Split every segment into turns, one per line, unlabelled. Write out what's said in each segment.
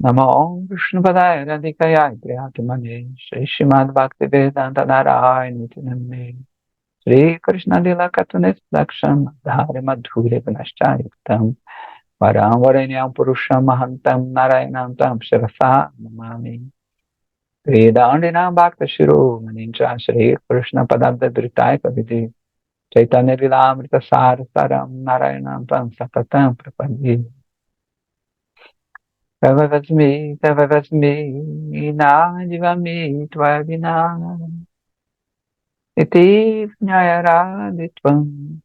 Namo Vishnupadaya Radhikaya Priyatamane Shri Srimad Bhaktivedanta Narayana Namne Shri Krishna Lila Katunis Laksham Dhari Madhuri Vinashchayuktam Varam Varenyam Purusham Mahantam Narayanam Tam Shirasa Namami Vedandinam Bhakta Shiro Manincha Shri Krishna Padabda Dhritai Kavidi Chaitanya Lilamrita Sarasaram Narayanam Tam Sakatam Prapadi Tavavasmi, Tavavasmi, Nadivami, Tvavina, Iti Jnayaraditvam,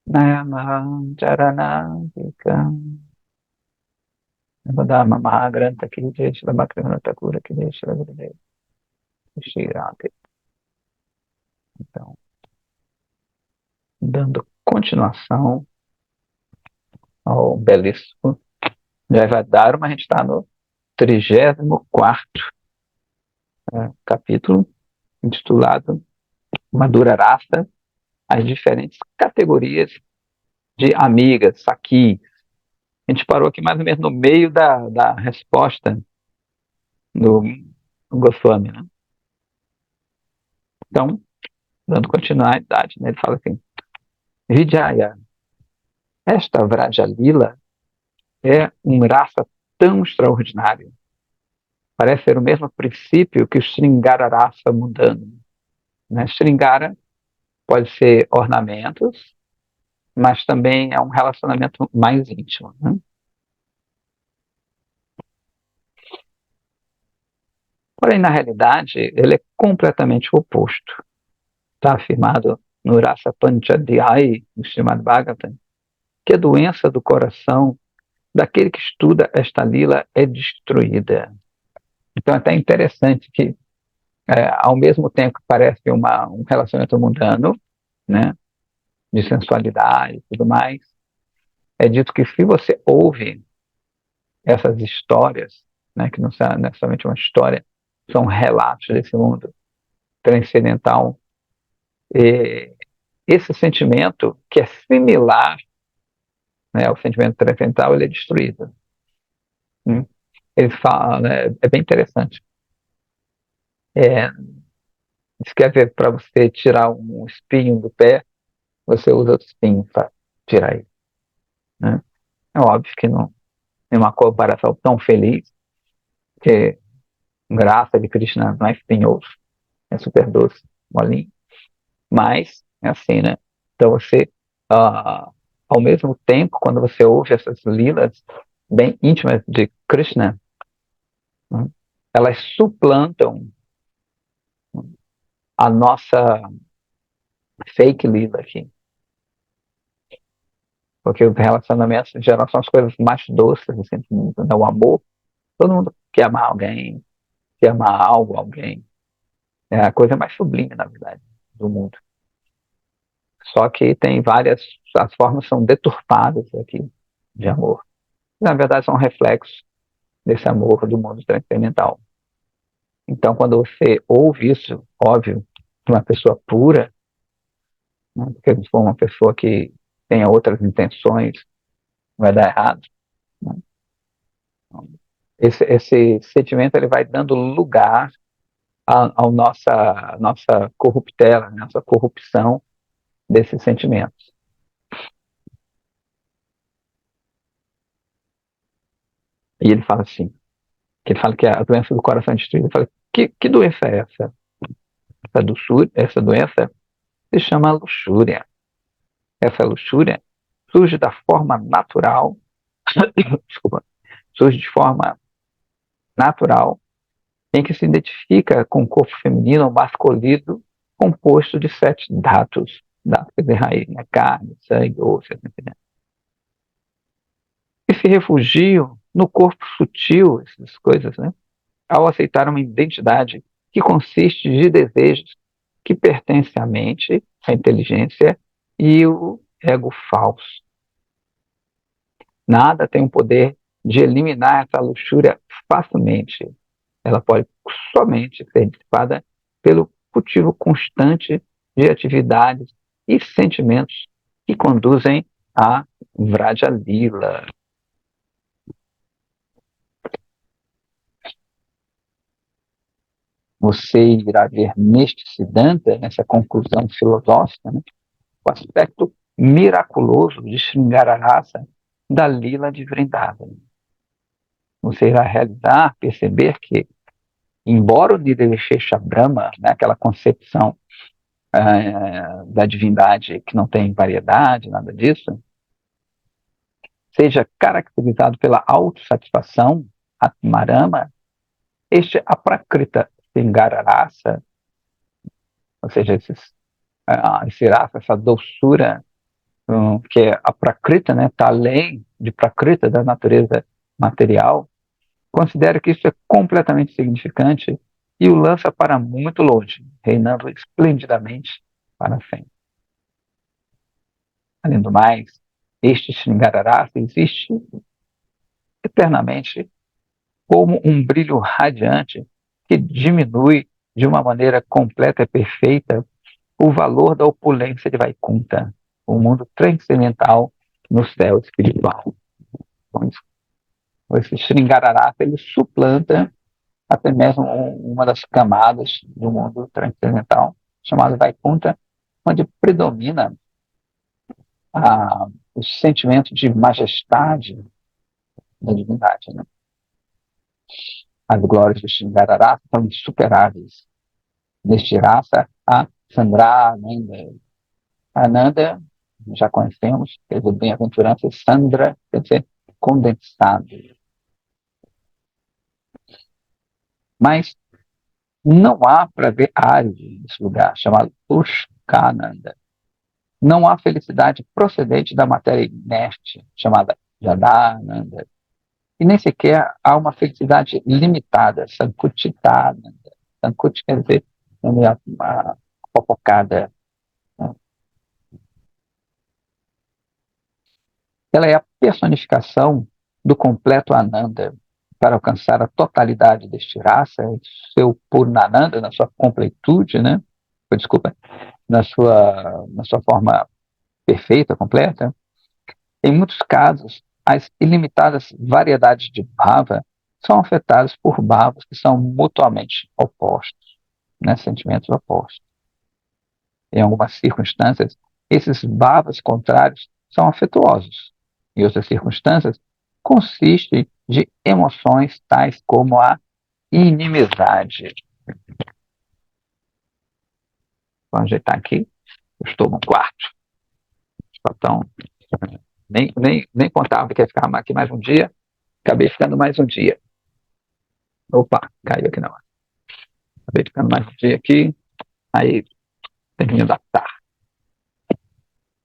Nayamaham Charanadikam. Nabadama Mahagranta Ki Jai Shri Bhaktivinoda Thakur Ki Jai Shri Gurudev Shri Radhe. Então, dando continuação ao belíssimo Jayavadharma, a gente está no 34º capítulo, intitulado Madhura Rasa, as diferentes categorias de amigas, Saki. A gente parou aqui mais ou menos no meio da resposta do Goswami, né? Então, dando continuidade, né, ele fala assim: Vijaya, esta Vrajalila é um rasa tão extraordinário. Parece ser o mesmo princípio que o Sringara Rasa mundano. Né? Sringara pode ser ornamentos, mas também é um relacionamento mais íntimo. Né? Porém, na realidade, ele é completamente o oposto. Está afirmado no Rasa Panchadhyay, no Srimad Bhagavatam, que a doença do coração daquele que estuda esta lila é destruída. Então é até interessante que, ao mesmo tempo que parece um relacionamento mundano, né, de sensualidade e tudo mais, é dito que se você ouve essas histórias, né, que não são necessariamente uma história, são relatos desse mundo transcendental, esse sentimento, que é similar, né, ao sentimento transcendental, ele é destruído. Ele fala, né, é bem interessante. Diz que para você tirar um espinho do pé, você usa outro espinho para tirar ele. Né? É óbvio que não é uma comparação tão feliz, porque graça de Krishna não é espinhoso, é super doce, molinho, mas é assim, né? Então você, ao mesmo tempo, quando você ouve essas lilas bem íntimas de Krishna, né, elas suplantam a nossa fake lila aqui. Porque os relacionamentos, em geral, são as coisas mais doces, assim, né? O amor. Todo mundo quer amar alguém, quer amar algo, alguém. É a coisa mais sublime, na verdade, do mundo. Só que tem várias, as formas são deturpadas aqui de amor. Na verdade, são reflexos desse amor do mundo transcendental. Então, quando você ouve isso, óbvio, de uma pessoa pura, né, porque se for uma pessoa que tenha outras intenções, vai dar errado. Né? Esse sentimento ele vai dando lugar à nossa corruptela, nossa corrupção desses sentimentos. E ele fala assim, que ele fala que a doença do coração é destruída. Ele fala, que doença é essa? Essa doença se chama luxúria. Essa luxúria surge da forma natural, desculpa, surge de forma natural, em que se identifica com o corpo feminino ou masculino composto de 7 dhatus. Dhatus de raiz, né? Carne, sangue, osso, etc. E se refugiam no corpo sutil, essas coisas, né? Ao aceitar uma identidade que consiste de desejos que pertencem à mente, à inteligência e o ego falso. Nada tem o poder de eliminar essa luxúria facilmente. Ela pode somente ser dissipada pelo cultivo constante de atividades e sentimentos que conduzem à Vrajalila. você irá ver neste Siddhanta, nessa conclusão filosófica, né, o aspecto miraculoso de Sringararasa da Lila de Vrindavan. Você irá realizar, perceber que, embora o Nirvishesha Brahma, né, aquela concepção da divindade que não tem variedade, nada disso, seja caracterizado pela autossatisfação, Atmarama, este aprakrita Sringararasa, ou seja, esse rasa, essa doçura, que é a prakrita, né, está além de prakrita, da natureza material, considera que isso é completamente significante e o lança para muito longe, reinando esplendidamente para sempre. Além do mais, este Sringararasa existe eternamente como um brilho radiante que diminui de uma maneira completa e perfeita o valor da opulência de Vaikunta, o mundo transcendental no céu espiritual. Então, esse Sringararasa, ele suplanta até mesmo uma das camadas do mundo transcendental, chamado Vaikunta, onde predomina o sentimento de majestade da divindade. Né? As glórias do Sringararasa são insuperáveis. Neste raça, a Sandra Ananda, já conhecemos, quer dizer, bem-aventurança, Sandra, quer dizer, condensado. Mas não há para ver Ari nesse lugar, chamado Pushkananda. Não há felicidade procedente da matéria inerte, chamada Jadananda. E nem sequer há uma felicidade limitada, Sankutitananda. Sankuti quer dizer uma fofocada. Né? Ela é a personificação do completo Ananda. Para alcançar a totalidade deste rasa, seu Purnananda, na sua completude, né? Desculpa, na sua forma perfeita, completa, em muitos casos, as ilimitadas variedades de bhava são afetadas por bhavas que são mutuamente opostos, né? Sentimentos opostos. Em algumas circunstâncias, esses bhavas contrários são afetuosos. Em outras circunstâncias, consistem de emoções tais como a inimizade. Vou ajeitar aqui. Eu estou no quarto. Então, nem contava que ia ficar aqui mais um dia. Acabei ficando mais um dia. Opa, caiu aqui não. Acabei ficando mais um dia aqui. Aí tem que me adaptar.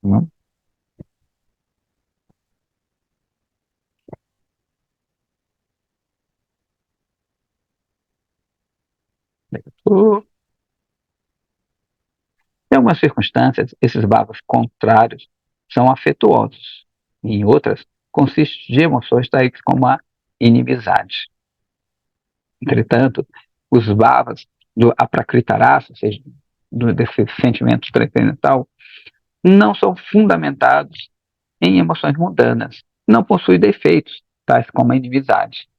Hum? Em algumas circunstâncias, esses bhavas contrários são afetuosos. Em outras, consistem de emoções tais como a inimizade. Entretanto, os bhavas do aprakritarasa, ou seja, desse sentimento transcendental, não são fundamentados em emoções mundanas, não possuem defeitos, tais como a inimizade.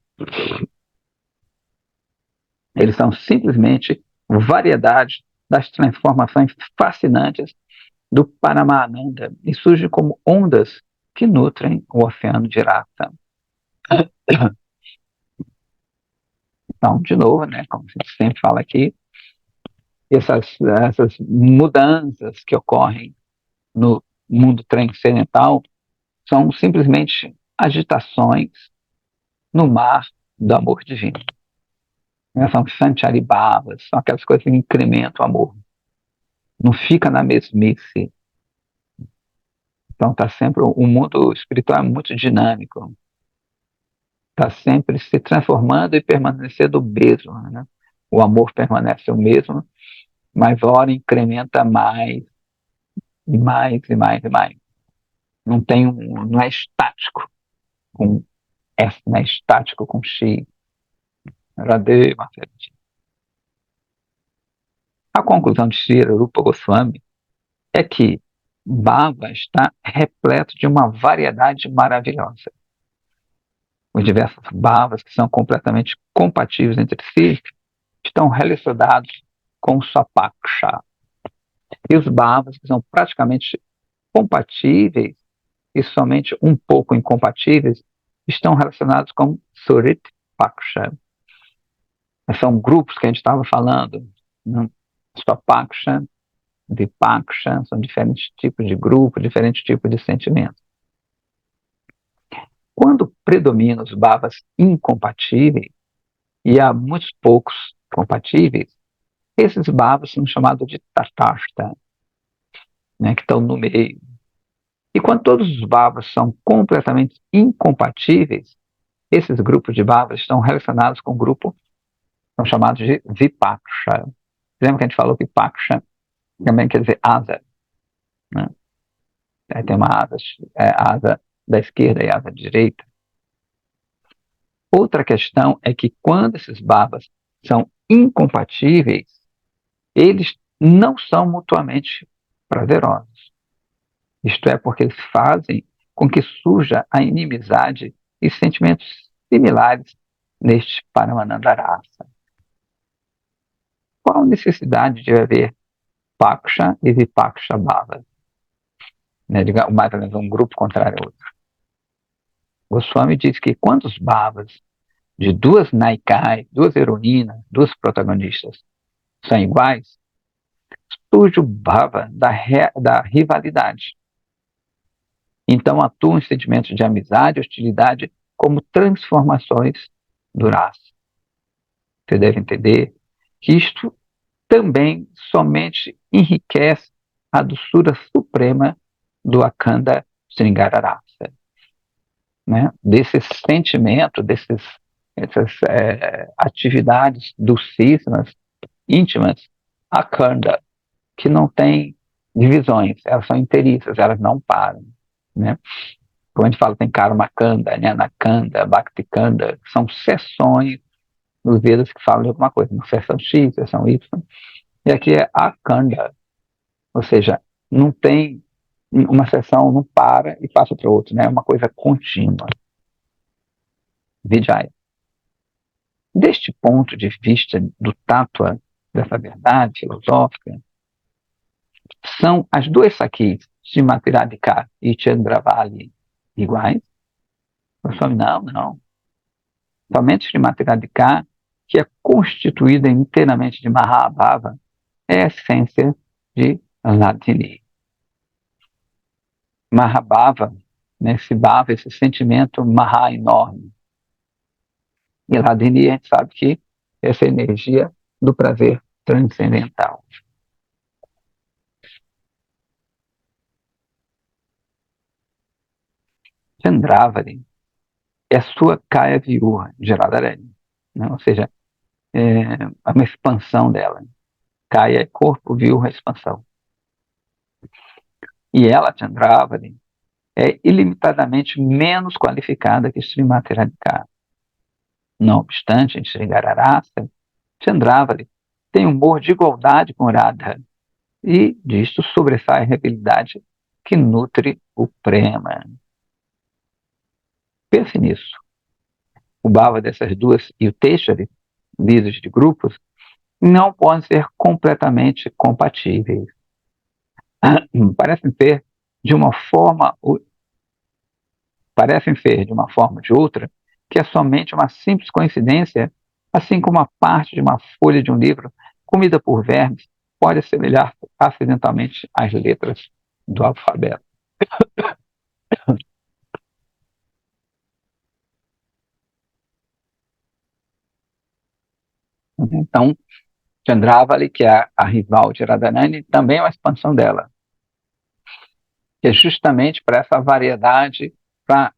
Eles são simplesmente variedade das transformações fascinantes do Paramananda e surgem como ondas que nutrem o oceano de Rasa. Então, de novo, né, como a gente sempre fala aqui, essas mudanças que ocorrem no mundo transcendental são simplesmente agitações no mar do amor divino. São Sancharibhavas, são aquelas coisas que incrementam o amor. Não fica na mesmice. Então está sempre, o mundo espiritual é muito dinâmico. Está sempre se transformando e permanecendo o mesmo. Né? O amor permanece o mesmo, mas ora incrementa mais, e mais, e mais, e mais. Não é estático com S, não é estático com X. Radhe, Marcelo. A conclusão de Sri Rupa Goswami é que Bhava está repleto de uma variedade maravilhosa. Os diversos bhavas que são completamente compatíveis entre si estão relacionados com o Swapaksha. E os bhavas, que são praticamente compatíveis e somente um pouco incompatíveis, estão relacionados com Surit Paksha. São grupos que a gente estava falando, né? Swapaksha, Vipaksha, são diferentes tipos de grupo, diferentes tipos de sentimentos. Quando predominam os bhavas incompatíveis, e há muitos poucos compatíveis, esses bhavas são chamados de tatashta, né, que estão no meio. E quando todos os bhavas são completamente incompatíveis, esses grupos de bhavas estão relacionados com o grupo, são chamados de vipaksha. Lembra que a gente falou que vipaksha também quer dizer asa, né? Aí tem uma asa da esquerda e asa da direita. Outra questão é que quando esses bhavas são incompatíveis, eles não são mutuamente prazerosos. Isto é, porque eles fazem com que surja a inimizade e sentimentos similares neste Paramanandarasa. Qual a necessidade de haver Paksha e Vipaksha Bhavas? Né, mais ou menos um grupo contrário ao outro. Goswami diz que quando os Bhavas de duas Naikai, duas heroínas, duas protagonistas, são iguais, surge o Bhava da rivalidade. Então atuam os sentimentos de amizade e hostilidade como transformações do rasa. Você deve entender que isto também somente enriquece a doçura suprema do Akanda Sringara Rasa, né? Desse sentimento, dessas atividades dulcíssimas, íntimas, Akanda, que não tem divisões, elas são inteiriças, elas não param, né? Como a gente fala, tem Karma Kanda, Jnana-kanda, Bhakti-kanda, são sessões nos Vedas que falam de alguma coisa, uma sessão X, sessão Y, e aqui é Akanda, ou seja, não tem uma sessão, não para e passa para outra, né? É uma coisa contínua. Vijaya. Deste ponto de vista do tattva, dessa verdade filosófica, são as duas sakis, Srimati Radhika e Chandravali, iguais? Não. Somente Srimati Radhika, que é constituída inteiramente de Mahabhava, é a essência de Radhini. Mahabhava, né, esse bhava, esse sentimento Maha enorme. E Radhini, a gente sabe que essa energia do prazer transcendental. Chandravali é a sua Kaya Vyuha de Radharani, né? Ou seja, é uma expansão dela. Kaya é corpo, Vyuha é expansão. E ela, Chandravali, é ilimitadamente menos qualificada que Srimati Radhika. Não obstante, em Sringararasa, Chandravali tem humor de igualdade com Radha, e disto sobressai a rebelidade que nutre o prema. Pense nisso. O bhava dessas duas e o Teshari, líderes de grupos, não podem ser completamente compatíveis. Parecem ser de uma forma ou de outra que é somente uma simples coincidência, assim como a parte de uma folha de um livro comida por vermes pode assemelhar acidentalmente às letras do alfabeto. Então, Chandravali, que é a rival de Radharani, também é uma expansão dela, que é justamente para essa variedade, para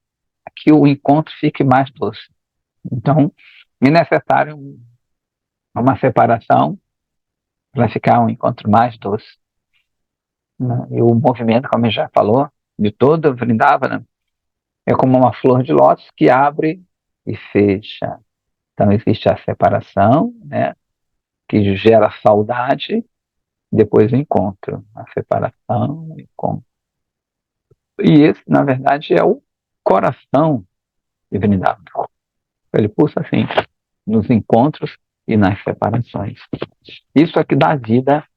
que o encontro fique mais doce. Então, é necessário uma separação para ficar um encontro mais doce, né? E o movimento, como a gente já falou, de toda Vrindavana, é como uma flor de lótus que abre e fecha. Então, existe a separação, né, que gera saudade, depois o encontro. A separação, o encontro. E esse, na verdade, é o coração de Vrindavan. Ele pulsa assim, nos encontros e nas separações. Isso é que dá vida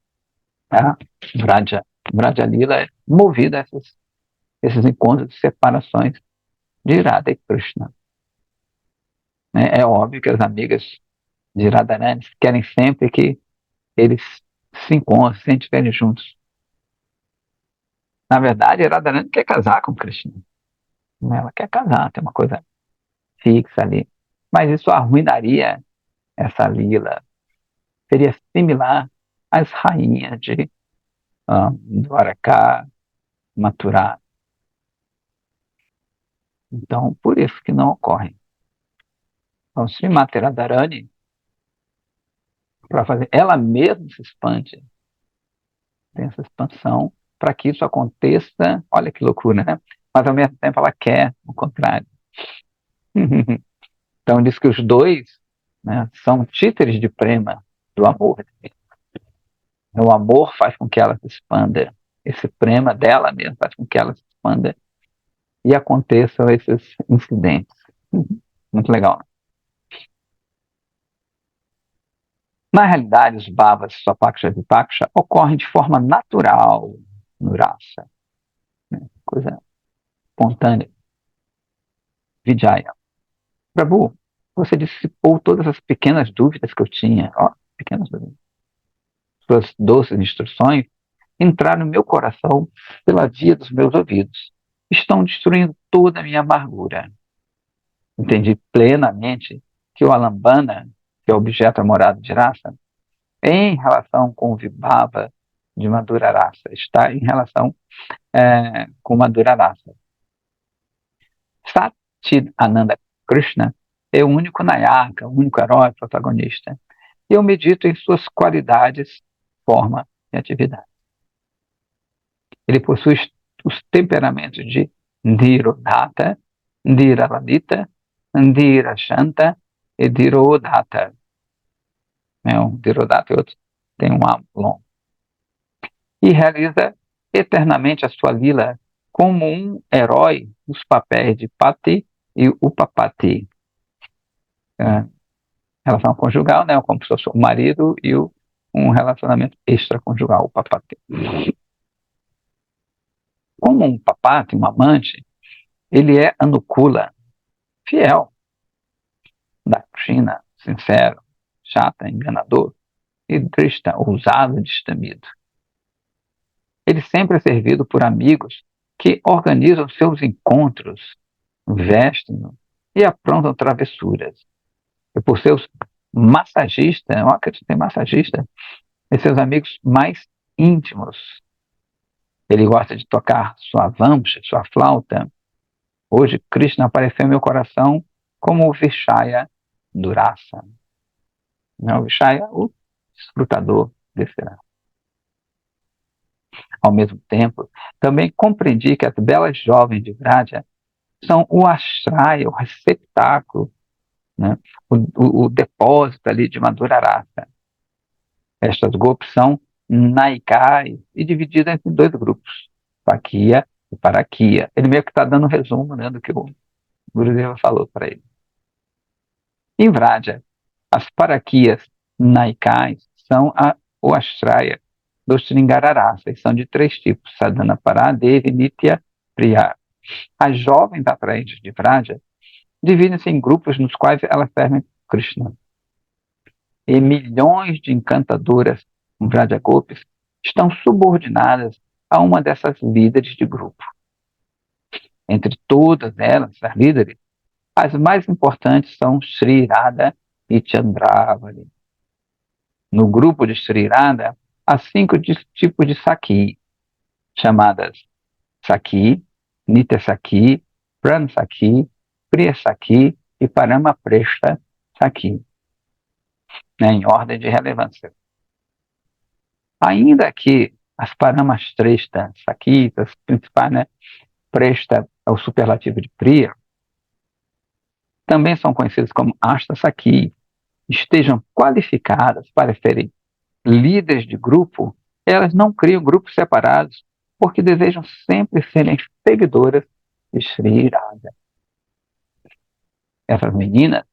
a Vraja. Vraja Lila é movida a esses encontros de separações de Radha e Krishna. É óbvio que as amigas de Radharani querem sempre que eles se encontrem, se estiverem juntos. Na verdade, Radharani quer casar com Krishna. Ela quer casar, tem uma coisa fixa ali. Mas isso arruinaria essa lila. Seria similar às rainhas de Dwaraka, Mathura. Então, por isso que não ocorre. Então, Srimati Radharani, para fazer, ela mesma se expande, tem essa expansão, para que isso aconteça, olha que loucura, né? Mas ao mesmo tempo ela quer o contrário. Então diz que os dois, né, são títeres de prema do amor. O amor faz com que ela se expanda. Esse prema dela mesma faz com que ela se expanda e aconteçam esses incidentes. Muito legal. Na realidade, os bhavas, swapaksha e vipaksha, ocorrem de forma natural no rasa, né? Coisa espontânea. Vijaya. Prabhu, você dissipou todas as pequenas dúvidas que eu tinha. Ó, pequenas dúvidas. Suas doces instruções entraram no meu coração pela via dos meus ouvidos. Estão destruindo toda a minha amargura. Entendi plenamente que o alambana, que é o objeto amorado de raça, em relação com o vibhava de Madhura Rasa, está em relação com Madhura Rasa. Satchid Ananda Krishna é o único Nayaka, o único herói protagonista. E eu medito em suas qualidades, forma e atividade. Ele possui os temperamentos de Dhirodhata, Dhiraladita, Dhirashanta e Dhirodhata. Um Dhirodhata e outro tem um A longo. E realiza eternamente a sua lila como um herói nos papéis de Pati e Upapati. Relação conjugal, né, como se fosse o marido e um relacionamento extraconjugal, o Upapati. Como um papati, um amante, ele é anukula, fiel, dakshina, sincero, chata, enganador, e drishta, ousado, destemido. Ele sempre é servido por amigos que organizam seus encontros, vestem-no e aprontam travessuras. E por seus massagistas, eu acredito que tem massagista, e seus amigos mais íntimos. Ele gosta de tocar sua vamsha, sua flauta. Hoje, Krishna apareceu em meu coração como o Vishaya do rasa. O Vishaya, o escrutador desse rasa. Ao mesmo tempo, também compreendi que as belas jovens de Vraja são o ashraya, o receptáculo, né? o depósito ali de Madhura Rasa. Estas gopis são naikai e divididas em dois grupos, Pakia e Parakia. Ele meio que está dando um resumo, né, do que o Gurudeva falou para ele. Em Vraja, as Parakias naikais são o ashraya dos Sringararasa, e são de três tipos: Sadhana Paradevi, Nitya, Priya. As jovens atraentes de Vraja dividem-se em grupos nos quais elas servem Krishna. E milhões de encantadoras Vraja Gopis estão subordinadas a uma dessas líderes de grupo. Entre todas elas, as líderes, as mais importantes são Sri Radha e Chandravali. No grupo de Sri Radha, há 5 tipos de Sakhi, chamadas Sakhi, Nitya Sakhi, Pran Sakhi, Priya Sakhi e Paramapreshta Sakhi, né, em ordem de relevância. Ainda que as Paramapreshta Sakhi, as principais, né, Presta é o superlativo de Priya, também são conhecidas como Ashta Sakhi, estejam qualificadas para serem líderes de grupo, elas não criam grupos separados, porque desejam sempre serem seguidoras de Sri Radha. Essas meninas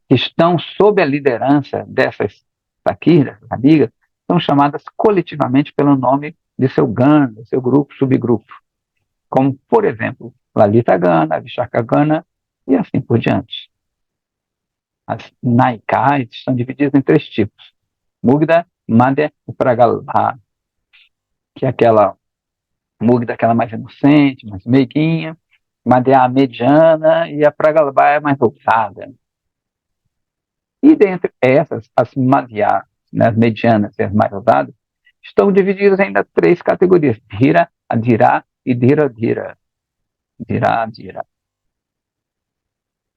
que estão sob a liderança dessas saquis, dessas amigas, são chamadas coletivamente pelo nome de seu Gana, seu grupo, subgrupo, como, por exemplo, Lalita Gana, Vishaka Gana e assim por diante. As Naikas são divididas em três tipos: Mugdha, Madhya e Pragalbha, que é aquela Mugdha, aquela mais inocente, mais meiguinha, Madhya a mediana e a Pragalbha é mais ousada. E dentre essas, as Madhya, né, as medianas e as mais ousadas, estão divididas ainda em três categorias: Dhira, Adhira e Dhira Dhira. Dhira Dhira.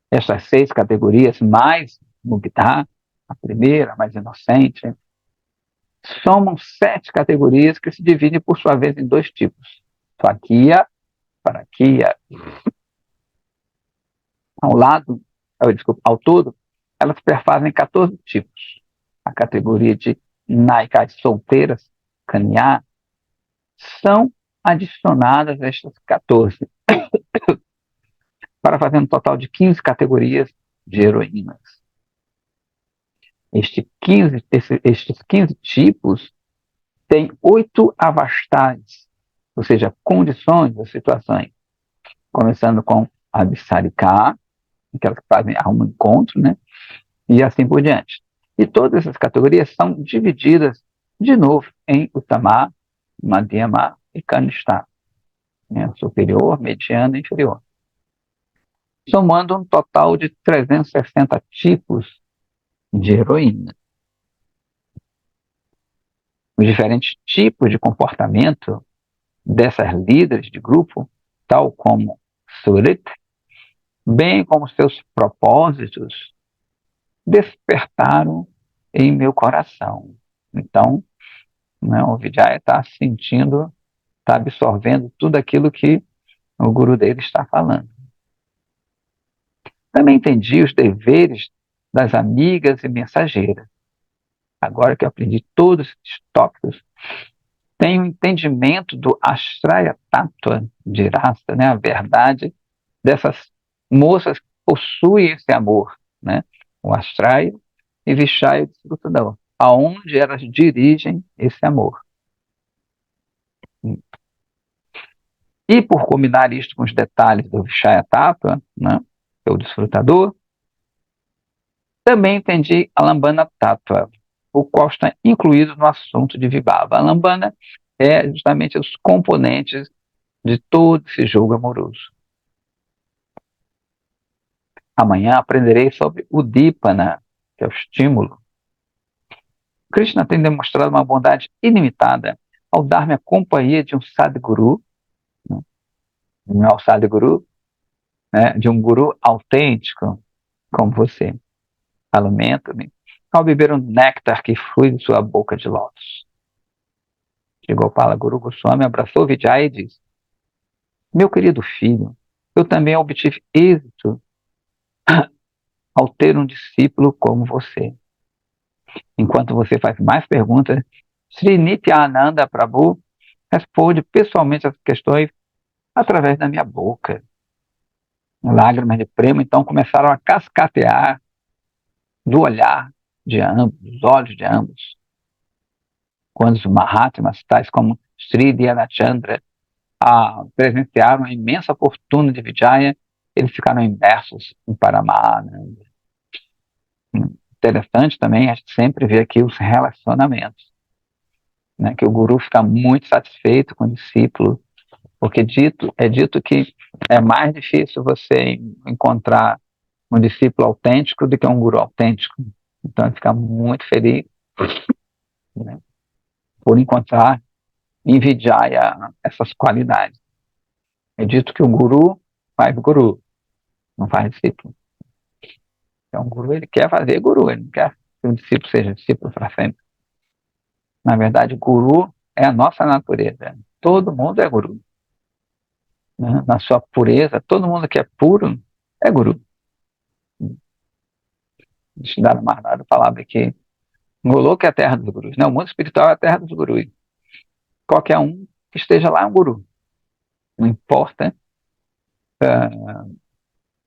Essas seis categorias, mais Mugdha, a primeira, mais inocente, somam sete categorias que se dividem, por sua vez, em dois tipos: Swakiya, Parakiya. Ao todo, elas perfazem 14 tipos. A categoria de Naikas solteiras, Kanya, são adicionadas a estas 14, para fazer um total de 15 categorias de heroínas. Estes 15 tipos têm 8 avastais, ou seja, condições ou situações, começando com a Abhisarika, aquelas que fazem um encontro, né? E assim por diante. E todas essas categorias são divididas, de novo, em Uttama, Madhyama e Kanishta, né? Superior, mediano e inferior, somando um total de 360 tipos de heroína. Os diferentes tipos de comportamento dessas líderes de grupo, tal como Surit, bem como seus propósitos, despertaram em meu coração. Então, né, o Vijaya está sentindo, está absorvendo tudo aquilo que o guru dele está falando. Também entendi os deveres das amigas e mensageiras. Agora que eu aprendi todos esses tópicos, tenho um entendimento do Ashraya Tattva de raça, né, a verdade dessas moças que possuem esse amor, né, o Ashraya e Vishaya o Desfrutador, aonde elas dirigem esse amor. E por combinar isto com os detalhes do Vishaya Tattva, né, que é o Desfrutador, também entendi a Lambana Tattva, o qual está incluído no assunto de Vibhava. A Lambana é justamente os componentes de todo esse jogo amoroso. Amanhã aprenderei sobre o Dipana, que é o estímulo. Krishna tem demonstrado uma bondade ilimitada ao dar-me a companhia de um Sadguru, né? Não é o Sadguru, né? De um guru autêntico, como você. Alimento-me ao beber um néctar que flui de sua boca de lótus. Gopala Guru Goswami abraçou Vijaya e disse: meu querido filho, eu também obtive êxito ao ter um discípulo como você. Enquanto você faz mais perguntas, Sri Nityananda Prabhu responde pessoalmente as questões através da minha boca. Lágrimas de prêmio então começaram a cascatear do olhar de ambos, dos olhos de ambos. Quando os Mahatmas, tais como Sri Dhyana-chandra, presenciaram a imensa fortuna de Vijaya, eles ficaram imersos em Paramananda. Interessante também a gente sempre ver aqui os relacionamentos, né, que o guru fica muito satisfeito com o discípulo, porque é dito que é mais difícil você encontrar um discípulo autêntico do que um guru autêntico. Então ele fica muito feliz, né, por encontrar em Vijaya essas qualidades. É dito que o guru faz guru, não faz discípulo. Então o guru ele quer fazer guru, ele não quer que o discípulo seja discípulo para sempre. Na verdade, guru é a nossa natureza. Todo mundo é guru, né? Na sua pureza, todo mundo que é puro é guru. Siddhartha Maharaj falava que Goloka é a terra dos gurus, né? O mundo espiritual é a terra dos gurus. Qualquer um que esteja lá é um guru. Não importa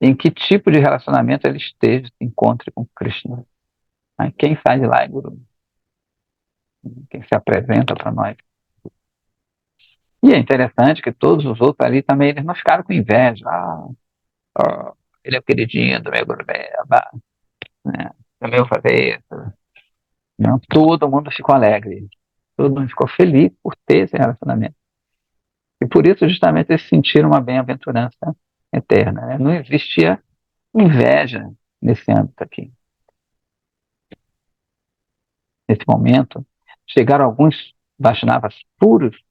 em que tipo de relacionamento ele esteja, se encontre com Krishna. Quem sai de lá é Guru, quem se apresenta para nós. E é interessante que todos os outros ali também, eles não ficaram com inveja. Ele é o queridinho do meu Guruveva, né? Também eu fazer isso. Não, todo mundo ficou alegre. Todo mundo ficou feliz por ter esse relacionamento. E por isso, justamente, eles sentiram uma bem-aventurança eterna. Né? Não existia inveja nesse âmbito aqui. Nesse momento, chegaram alguns Vaishnavas puros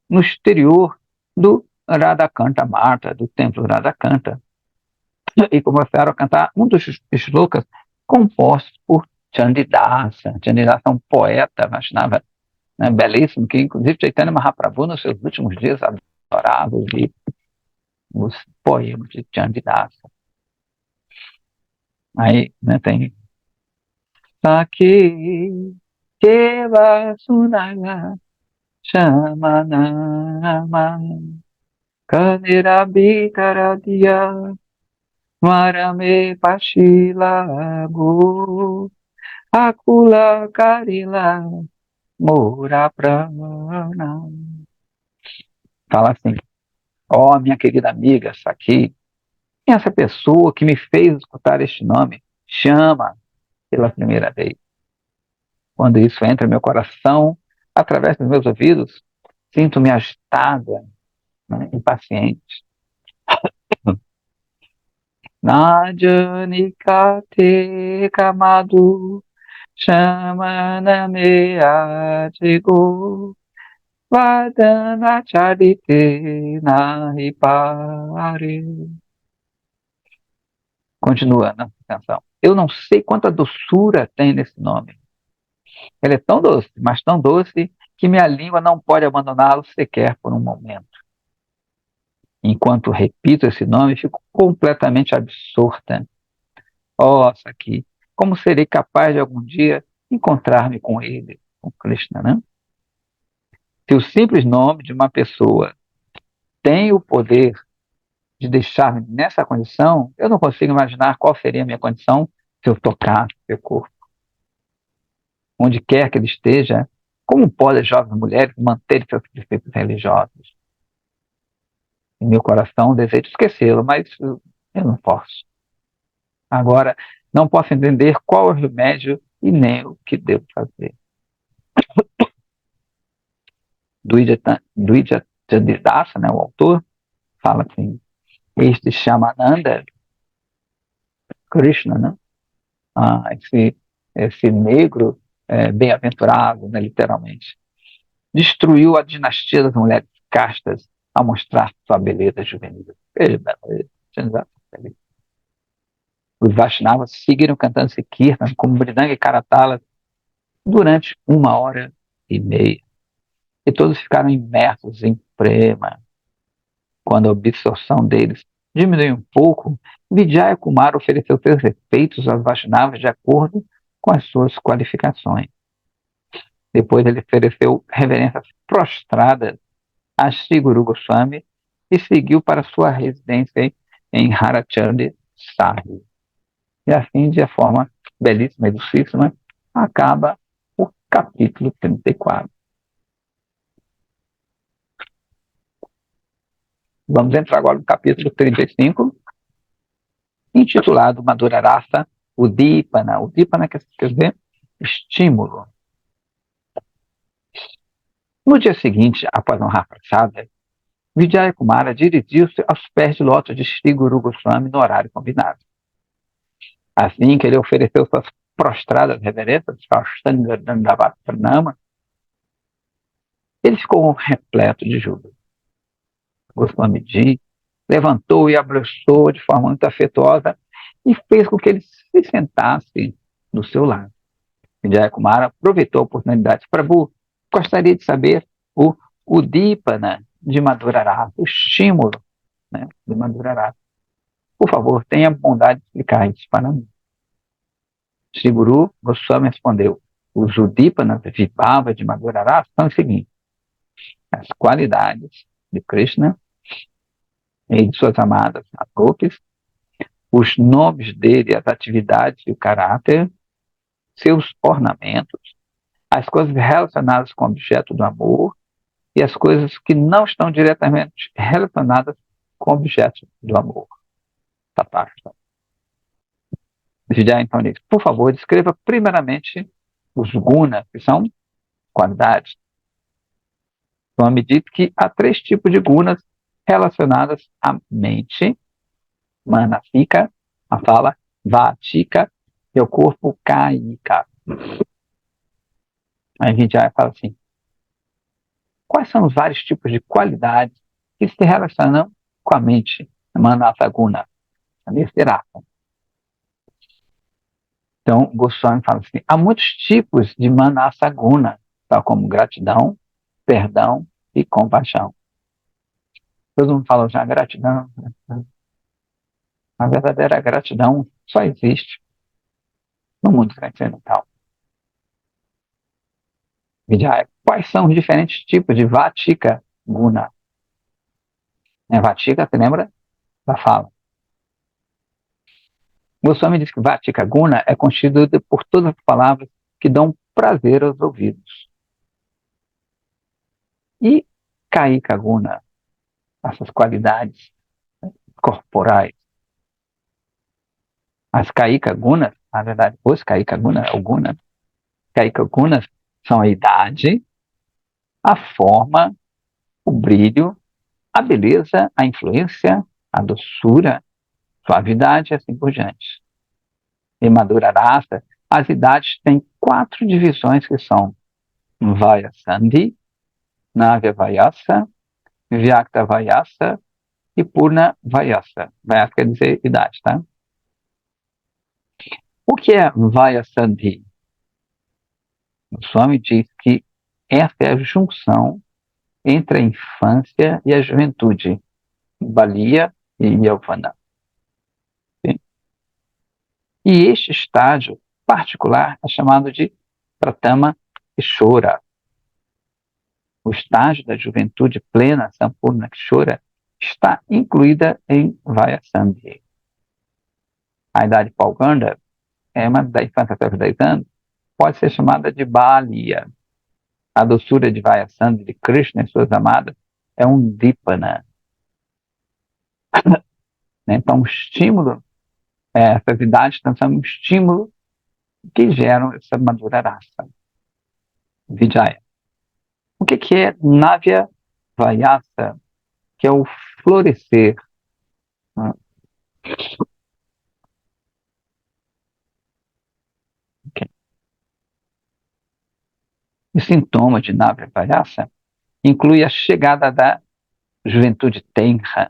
no exterior do Radhakanta Marta, do templo Radhakanta, e começaram a cantar um dos shlokas compostos por Chandidasa. Chandidasa é um poeta Vaishnava, né, belíssimo, que inclusive Chaitanya Mahaprabhu, nos seus últimos dias, adorava ouvir os poemas de Chandidasa. Aí, né, tem Saki Keva Sunaya Shamanama Kanira Bikaradia Marame Pashilago Akula Karila Mora Prana. Fala assim, ó, minha querida amiga, Saki, quem é essa pessoa que me fez escutar este nome? Chama pela primeira vez. Quando isso entra no meu coração, através dos meus ouvidos, sinto-me agitada, né, impaciente. Najanikate Kamadu Shamaname Ajigo Vadana Charite Nahipare. Continua na canção. Eu não sei quanta doçura tem nesse nome. Ele é tão doce, mas tão doce, que minha língua não pode abandoná-lo sequer por um momento. Enquanto repito esse nome, fico completamente absorta. Nossa, aqui, como serei capaz de algum dia encontrar-me com ele, com Krishna, né? Se o simples nome de uma pessoa tem o poder de deixar-me nessa condição, eu não consigo imaginar qual seria a minha condição se eu tocasse seu corpo. Onde quer que ele esteja, como podem as jovens mulheres manter seus preceitos religiosos? Em meu coração desejo esquecê-lo, mas eu não posso. Agora, não posso entender qual é o remédio e nem o que devo fazer. Dvija Chandidasa, né, o autor, fala assim, este Shamananda, Krishna, né, esse negro bem-aventurado, né, literalmente, destruiu a dinastia das mulheres castas ao mostrar sua beleza juvenil. Os Vaishnavas seguiram cantando esse kirtan como Mridanga e Karatala durante 1 hora e meia. E todos ficaram imersos em prema. Quando a absorção deles diminuiu um pouco, Vijaya Kumar ofereceu seus respeitos aos Vaishnavas de acordo com as suas qualificações. Depois ele ofereceu reverências prostradas a Sri Guru Goswami e seguiu para sua residência em Harachandi Sahib. E assim, de forma belíssima e docíssima, acaba o capítulo 34. Vamos entrar agora no capítulo 35, intitulado Madhura Rasa Udipana. Udipana quer dizer estímulo. No dia seguinte, após honrar Prasada, Vijaya Kumara dirigiu-se aos pés de lótus de Sri Guru Goswami no horário combinado. Assim que ele ofereceu suas prostradas reverências, Saustanga Dandavat Pranama, ele ficou repleto de júbilo. Goswamiji levantou e abraçou de forma muito afetuosa e fez com que ele se sentasse do seu lado. Vijaya Kumara aproveitou a oportunidade. Prabhu, gostaria de saber o Udipana de Madhura Rasa, o estímulo, né, de Madhura Rasa. Por favor, tenha a bondade de explicar isso para mim. Sri Guru Goswami respondeu: os Udipanas Vibhava de Madhura Rasa são os seguintes: as qualidades de Krishna e de suas amadas Gopis, os nomes dele, as atividades e o caráter, seus ornamentos, as coisas relacionadas com o objeto do amor e as coisas que não estão diretamente relacionadas com o objeto do amor. Essa parte. Já então, por favor, descreva primeiramente os gunas, que são qualidades. Então, me diz que há 3 tipos de gunas relacionadas à mente, manasika, a fala, vatika, e o corpo kaika. Aí a gente já fala assim, quais são os vários tipos de qualidades que se relacionam com a mente, manasa guna, a nirtirasa? Então, Goswami fala assim, há muitos tipos de manasa guna, tal como gratidão, perdão e compaixão. Todo mundo fala já gratidão. A verdadeira gratidão só existe no mundo transcendental. Vijaya, quais são os diferentes tipos de Vatika Guna? Vatika, você lembra da fala? Goswami diz que Vatika Guna é constituído por todas as palavras que dão prazer aos ouvidos. E Kaika Guna, essas qualidades corporais. As Kaika Gunas, na verdade, os Kaika Gunas, o Guna, Kaika Gunas são a idade, a forma, o brilho, a beleza, a influência, a doçura, suavidade e assim por diante. Em Madhura Rasa, as idades têm 4 divisões que são Vayasandhi, Navya Vayasa, Vyakta Vayasa e Purna Vayasa. Vayasa quer dizer idade, tá? O que é Vayasandhi? O Swami diz que essa é a junção entre a infância e a juventude, Balia e Yavana. E este estágio particular é chamado de Pratama Kishora. O estágio da juventude plena, Sampurna Kishora, está incluída em Vayasandhi. A idade Pauganda, uma da infância até os 10 anos, pode ser chamada de Balia. A doçura de Vayasandhi de Krishna e suas amadas é um Dipana. Então, o estímulo, essas idades são um estímulo que geram essa madura raça. Vijaya. O que é Navya Vayasa, que é o florescer? Okay. O sintoma de Navya Vayasa inclui a chegada da juventude tenra,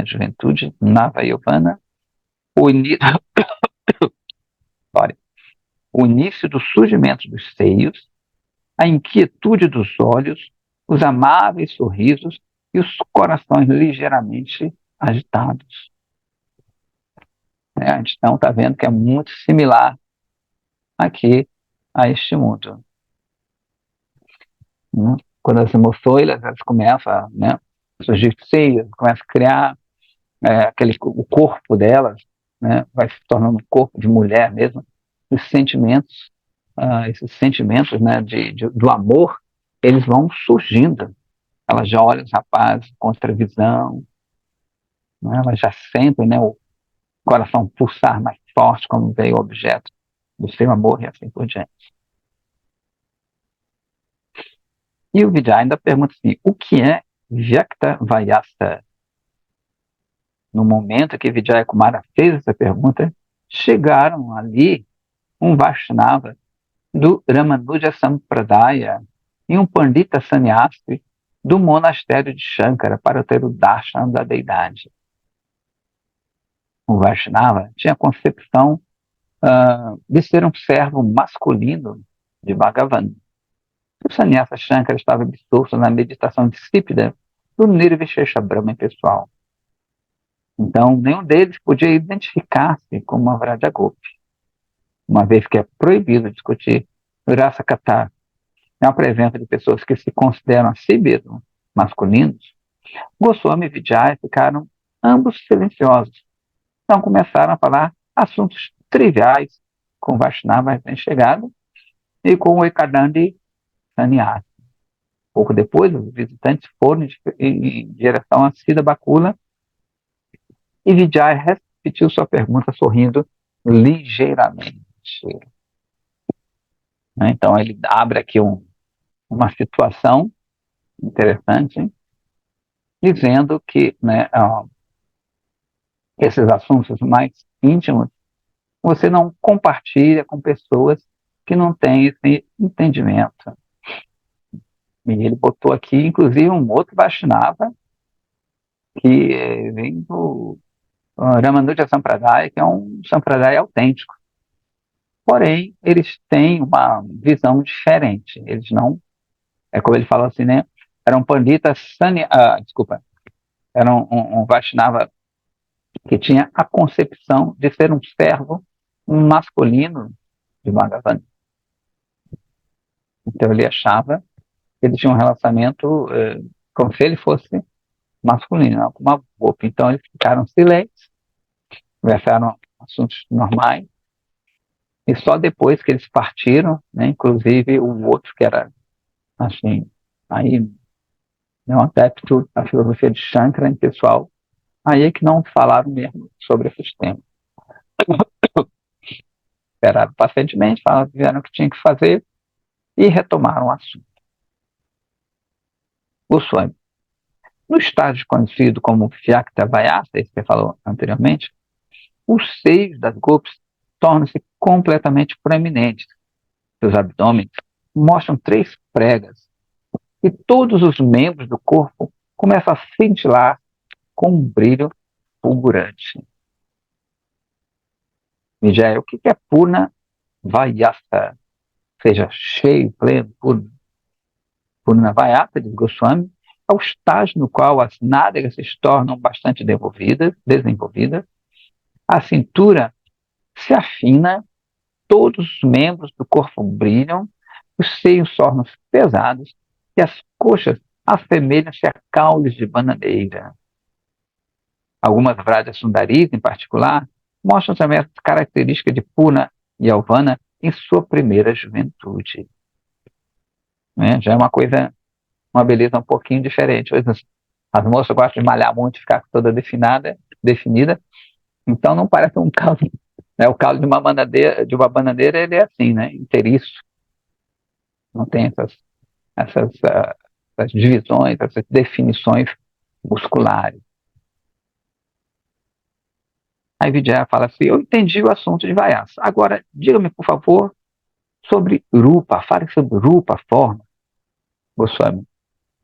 juventude, Nava Yovana, o início do surgimento dos seios, a inquietude dos olhos, os amáveis sorrisos e os corações ligeiramente agitados. A gente então está vendo que é muito similar aqui a este mundo. Quando as emoções elas começam a surgir seios, começam a criar o corpo delas, vai se tornando um corpo de mulher mesmo, esses sentimentos do amor, eles vão surgindo. Elas já olham os rapazes com outra visão, elas já sentem o coração pulsar mais forte como veio o objeto do seu amor e assim por diante. E o Vijaya ainda pergunta assim, o que é Vyakta Vayasa? No momento que Vijaya Kumara fez essa pergunta, chegaram ali um Vaishnava do Ramanuja Sampradaya e um Pandita Sannyasi do monastério de Shankara para ter o darshan da deidade. O Vaishnava tinha a concepção de ser um servo masculino de Bhagavan. O sannyasa Shankara estava absorto na meditação discípida do Nirvishesha Brahma pessoal. Então, nenhum deles podia identificar-se como uma Vrajagopi, uma vez que é proibido discutir Rasa Kata na presença de pessoas que se consideram a si mesmos masculinos. Goswami e Vijaya ficaram ambos silenciosos, Então começaram a falar assuntos triviais com Vaishnava recém-chegado e com o Ekadandi Sannyasi. Pouco depois, os visitantes foram em direção a Siddha Bakula e Vijay repetiu sua pergunta sorrindo ligeiramente. Então ele abre aqui uma situação interessante, dizendo que, né, esses assuntos mais íntimos você não compartilha com pessoas que não têm esse entendimento. E ele botou aqui, inclusive, um outro Vaishnava, que vem do Ramanuja Sampradaya, que é um Sampradaya autêntico. Porém, eles têm uma visão diferente. Eles não, é como ele fala assim, né? Era um pandita desculpa, era um Vaishnava que tinha a concepção de ser um servo masculino de Bhagavan. Então ele achava que ele tinha um relacionamento como se ele fosse masculino, com uma roupa. Então eles ficaram silentes, conversaram assuntos normais, e só depois que eles partiram, né, inclusive o outro que era, assim, aí, né, um adepto da filosofia de Shankara, pessoal, aí é que não falaram mesmo sobre esses temas. Esperaram pacientemente, falaram, fizeram o que tinha que fazer e retomaram o assunto. O sonho. No estágio conhecido como Vyakta Vyasa, esse que você falou anteriormente, os seios das golpes tornam-se completamente proeminentes. Seus abdômenes mostram 3 pregas e todos os membros do corpo começam a cintilar com um brilho fulgurante. Vijay, o que é Purna Vyasa? Seja cheio, pleno, Purna Vyasa, diz Goswami, é o estágio no qual as nádegas se tornam bastante desenvolvidas, a cintura se afina, todos os membros do corpo brilham, os seios tornam-se pesados e as coxas assemelham-se a caules de bananeira. Algumas Vrajas Sundaris, em particular, mostram também as características de Purna e Yavana em sua primeira juventude. Né? Já é uma beleza um pouquinho diferente. As moças gostam de malhar muito, ficar toda definida, então não parece um caldo. Né? O caldo de uma bananeira, ele é assim, né? Inteiriço. Não tem essas divisões, essas definições musculares. Aí Vijaya fala assim, eu entendi o assunto de Vyasa. Agora, diga-me, por favor, sobre Rupa. Fale sobre Rupa, forma, Goswami.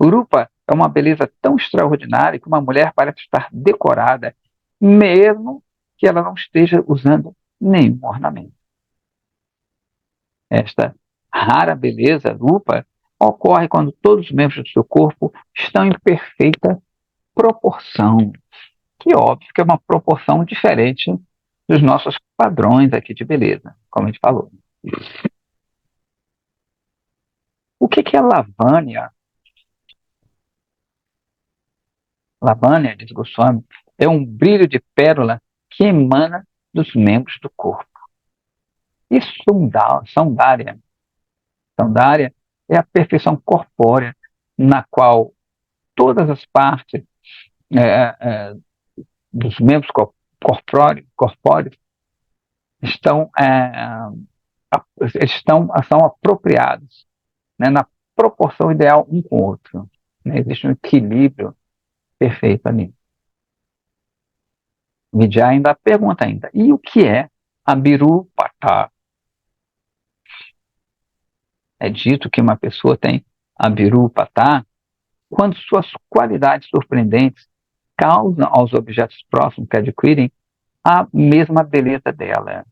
Rupa é uma beleza tão extraordinária que uma mulher parece estar decorada, mesmo que ela não esteja usando nenhum ornamento. Esta rara beleza, Rupa, ocorre quando todos os membros do seu corpo estão em perfeita proporção. Que óbvio que é uma proporção diferente dos nossos padrões aqui de beleza, como a gente falou. O que é Lavanya? Lavanya, diz Goswami, é um brilho de pérola que emana dos membros do corpo. E Saundárya é a perfeição corpórea na qual todas as partes dos membros corpóreos estão, são apropriados, né, na proporção ideal um com o outro. Né? Existe um equilíbrio perfeito ali. Vijay ainda pergunta ainda, e o que é Abirupata? É dito que uma pessoa tem Abirupata quando suas qualidades surpreendentes causam aos objetos próximos que adquirem a mesma beleza dela.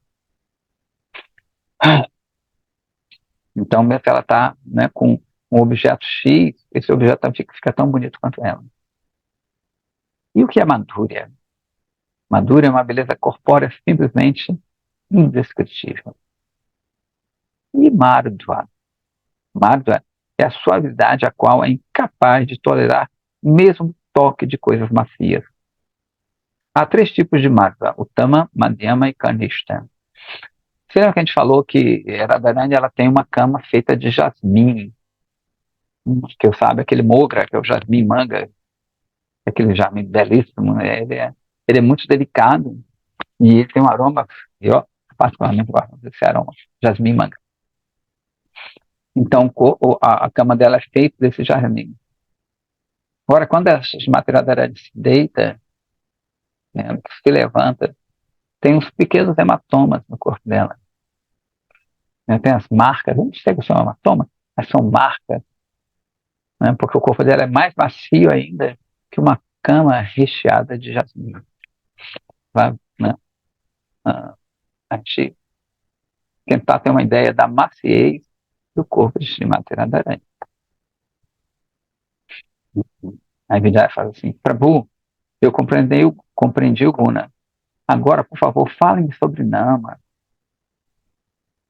Então, se ela está, né, com um objeto X, esse objeto fica tão bonito quanto ela. E o que é Madhurya? Madhurya é uma beleza corpórea simplesmente indescritível. E Mardva? Mardva é a suavidade a qual é incapaz de tolerar mesmo toque de coisas macias. Há 3 tipos de madhva: Uttama, Madhyama e Kanishta. Você lembra que a gente falou que Radharani ela tem uma cama feita de jasmim, que eu sabe, aquele mogra, que é o jasmim manga, aquele jasmim belíssimo, né? Ele é muito delicado e ele tem um aroma, eu particularmente gosto desse aroma, jasmim manga. Então a cama dela é feita desse jasmim. Agora, quando a Srimati Radharani se deita, né, se levanta, tem uns pequenos hematomas no corpo dela. Né, tem as marcas, não sei se são hematomas, mas são marcas, né, porque o corpo dela é mais macio ainda que uma cama recheada de jasmim. Vai, né, a gente tentar ter uma ideia da maciez do corpo de Srimati Radharani. Aí Vijaya fala assim: Prabhu, eu compreendi o Guna. Agora, por favor, falem-me sobre Nama,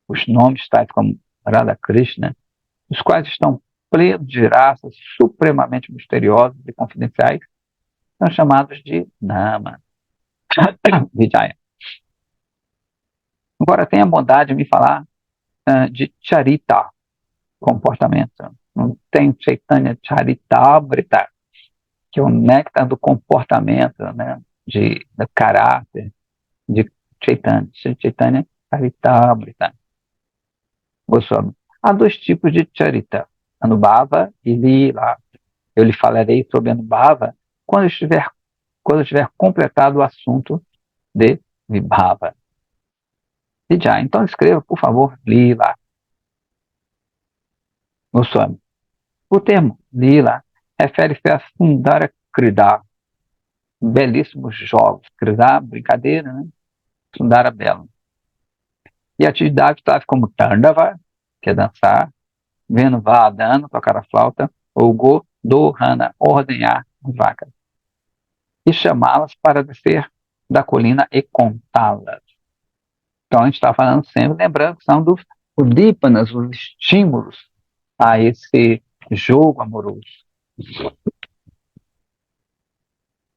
os nomes tais como Radha Krishna, os quais estão plenos de raças supremamente misteriosas e confidenciais, são chamados de Nama. Vijaya. Agora tenha a bondade de me falar de Charita, comportamento. Não tem Chaitanya Charitamrita, que é o néctar do comportamento, né, do caráter de Chaitanya. Chaitanya Charitamrita. Goswami. Há 2 tipos de Charita, Anubhava e Lila. Eu lhe falarei sobre Anubhava quando eu tiver completado o assunto de Vibhava. Vijaya. Então escreva, por favor, Lila. Goswami. O termo Lila refere-se a Sundara Krida, belíssimos jogos. Krida, brincadeira, né? Sundara, belo. E atividades tais como Tandava, que é dançar, Venuvadana, tocar a flauta, ou Godorhana, ordenhar vacas. E chamá-las para descer da colina e contá-las. Então a gente está falando sempre, lembrando que são dos udípanas, os estímulos a esse jogo amoroso.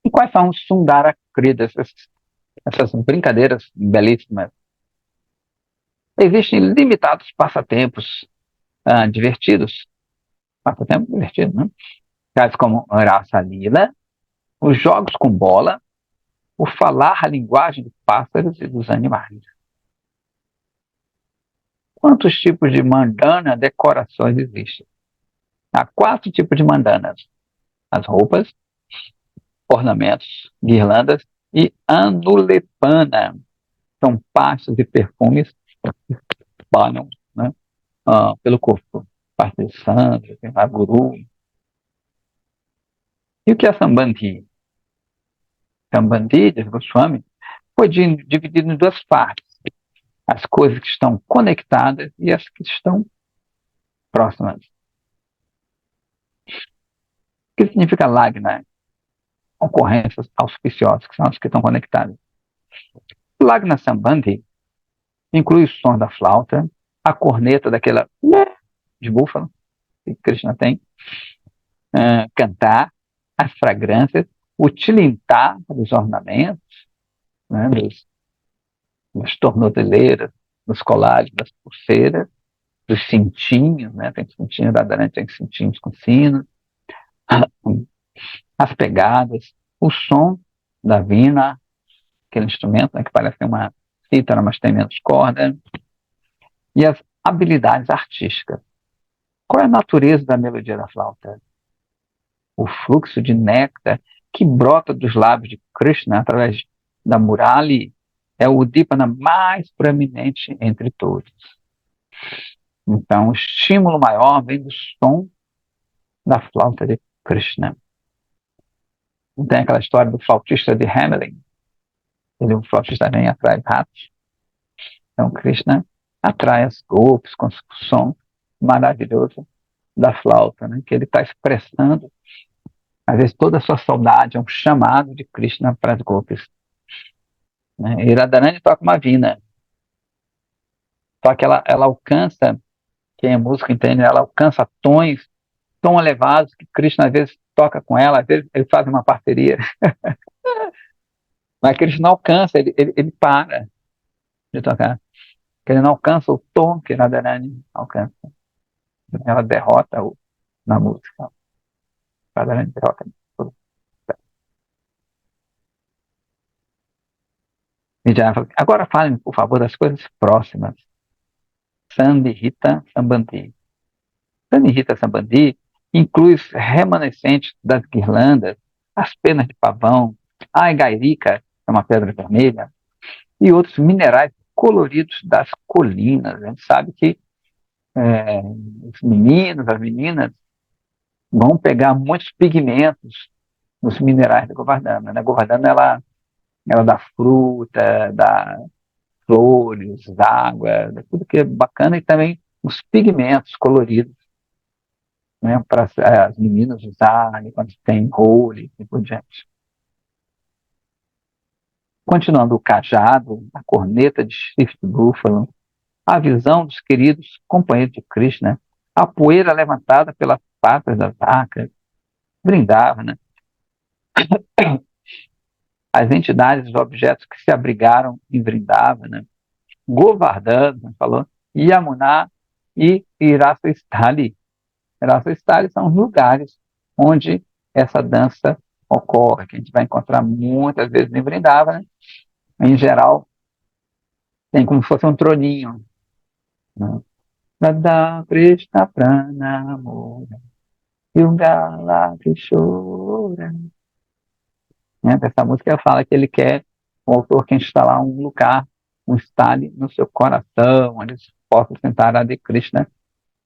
E quais são os Sundara Kridas, essas brincadeiras belíssimas? Existem limitados passatempos divertidos, né? Tais como Rasa Lila, os jogos com bola, o falar a linguagem dos pássaros e dos animais. Quantos tipos de mandana, decorações existem? Há 4 tipos de mandanas: as roupas, ornamentos, guirlandas e anulepana. São pastas e perfumes que espalham, né, pelo corpo. Parte de santo, a guru. E o que é Sambandhi? Sambandhi, diz Goswami, foi dividido em 2 partes: as coisas que estão conectadas e as que estão próximas. O que significa Lagna? Concorrências auspiciosas, que são as que estão conectadas. O Lagna Sambandhi inclui o som da flauta, a corneta daquela de búfalo que Krishna tem, cantar, as fragrâncias, o tilintar dos ornamentos, né, das tornozeleiras, dos colares, das pulseiras, dos cintinhos, né, tem cintinhos da Radharani, tem cintinhos com sino, as pegadas, o som da vina, aquele instrumento, né, que parece uma cítara, mas tem menos corda, e as habilidades artísticas. Qual é a natureza da melodia da flauta? O fluxo de néctar que brota dos lábios de Krishna através da Murali é o Udipana mais proeminente entre todos. Então, o estímulo maior vem do som da flauta de Krishna. Tem aquela história do flautista de Hamelin. O flautista vem atrás ratos. Então, Krishna atrai as golpes com o som maravilhoso da flauta, né? Que ele está expressando, às vezes, toda a sua saudade, é um chamado de Krishna para as golpes. Né? E Radharani toca uma vina. Só que ela alcança, quem é músico entende, ela alcança tons tão elevados que Krishna às vezes toca com ela, às vezes ele faz uma parceria. Mas Krishna não alcança, ele para de tocar. Que ele não alcança o tom que Radharani alcança. Ela derrota-o na música. Radharani derrota. Vijaya fala, agora falem, por favor, das coisas próximas. Sandhita Sambandhi. Sandhita Sambandhi inclui os remanescentes das guirlandas, as penas de pavão, a agairica, é uma pedra vermelha, e outros minerais coloridos das colinas. A gente sabe que os meninos, as meninas, vão pegar muitos pigmentos nos minerais da Govardhana. Né? A Govardhana, ela dá fruta, dá flores, água, dá tudo que é bacana, e também os pigmentos coloridos, né? Para as meninas usarem quando tem role e por diante. Continuando o cajado, a corneta de chifre de búfalo, a visão dos queridos companheiros de Krishna, a poeira levantada pelas patas das vacas, brindava, né? As entidades, os objetos que se abrigaram em Vrindavana, Govardhana, falou, Yamuna e Irasastali. Irasastali são os lugares onde essa dança ocorre, que a gente vai encontrar muitas vezes em Vrindavana. Em geral, tem como se fosse um troninho. Né? Radha Krishna Pranamura Yugala Kishora. Né? Essa música fala que ele quer, o autor quer instalar um lugar, um estale no seu coração, onde se possa sentar a de Krishna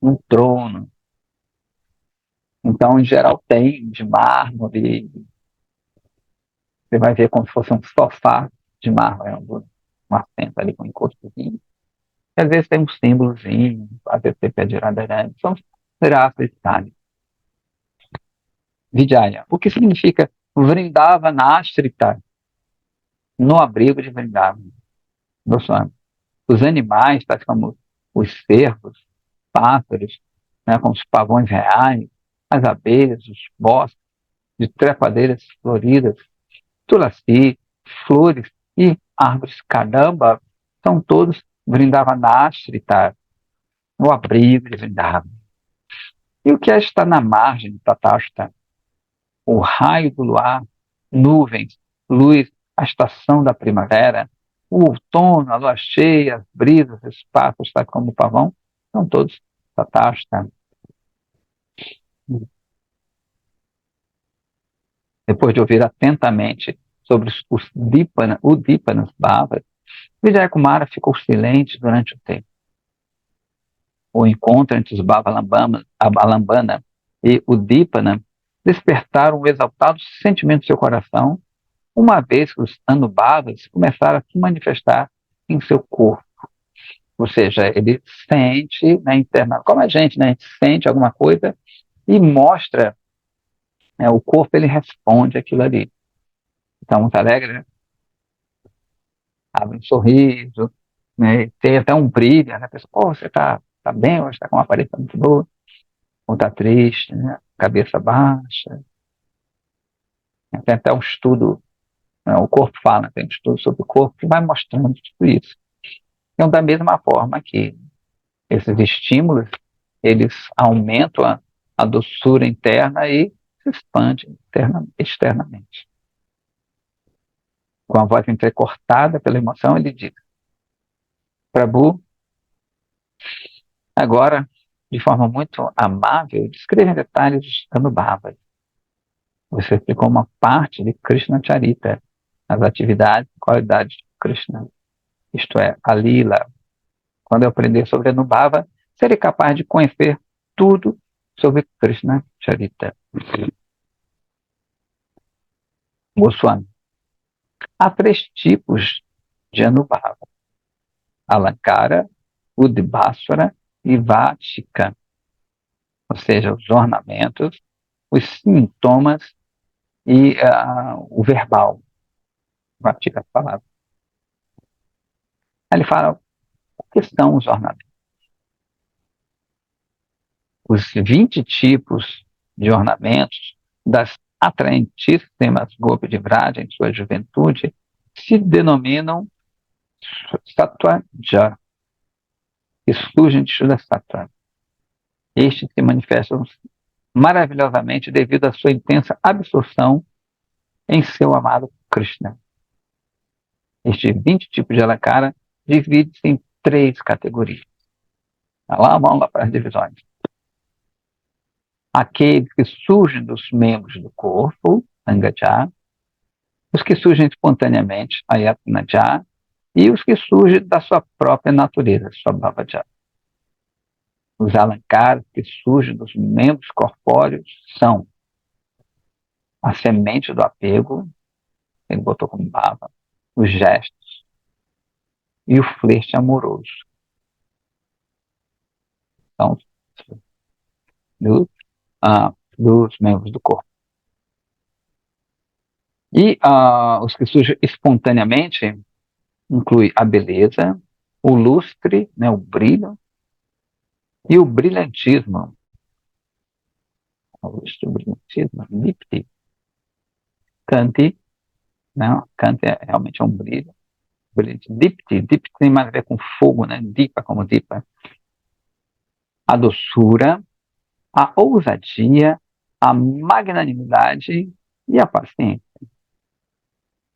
num trono. Então, em geral, tem de mármore, você vai ver como se fosse um sofá de mármore, um assento ali com um encostozinho. E às vezes tem um símbolozinho, às vezes tem pé de Radharani, são graças estale. Vijaya. O que significa Vrindavana Ashrita, no abrigo de Vrindavana? Goswami. Os animais, tais como os cervos, pássaros, né, como os pavões reais, as abelhas, os bosques de trepadeiras floridas, tulasi, flores e árvores kadamba, são todos Vrindavanashrita, no abrigo de Vrindavana. E o que é estar na margem de Tatashta? O raio do luar, nuvens, luz, a estação da primavera, o outono, a lua cheia, as brisas, os pássaros, tá como o pavão, são todos Tatashta. Depois de ouvir atentamente sobre os Udipanas Bhavas, Vijayakumara ficou silente durante o tempo. O encontro entre os Bhavalambana e Udipana despertaram o exaltado sentimento do seu coração, uma vez que os Anubhavas começaram a se manifestar em seu corpo. Ou seja, ele sente, né, interna, como a gente, né, a gente sente alguma coisa e mostra, né, o corpo, ele responde aquilo ali. Então, muito alegre, né? Abre um sorriso, né, tem até um brilho, né? A pessoa, pô, você tá bem hoje, está com uma aparência muito boa, ou está triste, né? Cabeça baixa. Tem até um estudo, né, o corpo fala, tem um estudo sobre o corpo que vai mostrando tudo isso. Então, da mesma forma que esses estímulos, eles aumentam a doçura interna e se expandem externamente. Com a voz entrecortada pela emoção, ele diz: Prabhu, agora, de forma muito amável, descreve em detalhes os Anubhavas. Você explicou uma parte de Krishna Charita, as atividades e qualidades de Krishna, isto é, a Lila. Quando eu aprender sobre Anubhava, serei capaz de conhecer tudo sobre Krishna Charita. Goswami. Há 3 tipos de Anubhava: Alankara, Udbhasvara e Vatika, ou seja, os ornamentos, os sintomas e o verbal. Vatika, a palavra. Aí ele fala, o que são os ornamentos? Os 20 tipos de ornamentos das atraentíssimas Gopi de Vraja em sua juventude se denominam Sattvaja, que surgem de Shuddha Sattva. Estes se manifestam maravilhosamente devido à sua intensa absorção em seu amado Krishna. Estes 20 tipos de Alankara dividem-se em 3 categorias. Vamos lá para as divisões. Aqueles que surgem dos membros do corpo, Angaja, os que surgem espontaneamente, Ayatanaja, e os que surgem da sua própria natureza, Swabhavaja. Os alankaras que surgem dos membros corpóreos são a semente do apego, ele botou como bhava, os gestos e o flerte amoroso. Então, dos membros do corpo. E os que surgem espontaneamente inclui a beleza, o lustre, né, o brilho, e o brilhantismo. O lustre, o brilhantismo, Dipti. Kanti, né? Kanti realmente é um brilho. Dipti tem mais a ver com fogo, né? Dipa como Dipa. A doçura, a ousadia, a magnanimidade e a paciência.